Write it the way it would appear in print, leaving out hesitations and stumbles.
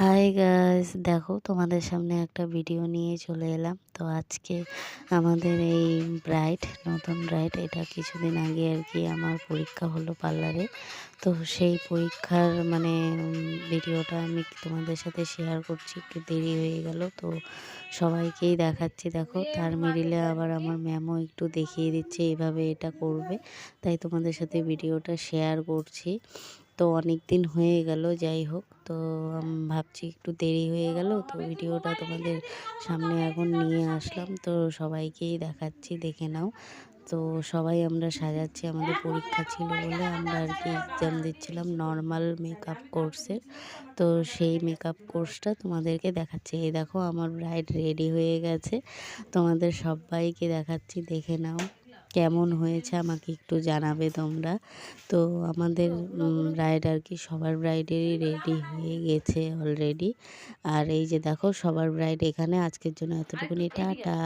Hi guys, দেখো তোমাদের সামনে একটা ভিডিও নিয়ে চলে এলাম। তো আজকে আমাদের এই নতুন ব্রাইড, এটা কিছুদিন আগে আর কি আমার পরীক্ষা হলো পার্লারে। তো সেই পরীক্ষার ভিডিওটা আমি তোমাদের সাথে শেয়ার করছি। একটু দেরি হয়ে গেল, তো সবাইকেই দেখাচ্ছি। দেখো, তার মিডিলে আবার আমার ম্যামও একটু দেখিয়ে দিচ্ছে এইভাবে এটা করবে, তাই তোমাদের সাথে ভিডিওটা শেয়ার করছি। তো অনেক দিন হয়ে গেল, যাই হোক। তো ভাবছি একটু দেরি হয়ে গেল, তো ভিডিওটা তোমাদের সামনে এখন নিয়ে আসলাম। তো সবাইকেই দেখাচ্ছি, দেখে নাও। তো সবাই আমরা সাজাচ্ছি, আমাদের পরীক্ষা ছিল বলে আমরা আর কি এক্সাম দিচ্ছিলাম নর্মাল মেকআপ কোর্সের। তো সেই মেকআপ কোর্সটা তোমাদেরকে দেখাচ্ছি। এই দেখো, আমার ব্রাইড রেডি হয়ে গেছে, তোমাদের সবাইকে দেখাচ্ছি, দেখে নাও কেমন হয়েছে আমাকে একটু জানাবে তোমরা। তো আমাদের ব্রাইড আর কি সবার ব্রাইডেরই রেডি হয়ে গেছে অলরেডি। আর এই যে দেখো, সবার ব্রাইড এখানে। আজকের জন্য এতটুকুনি, টাটা।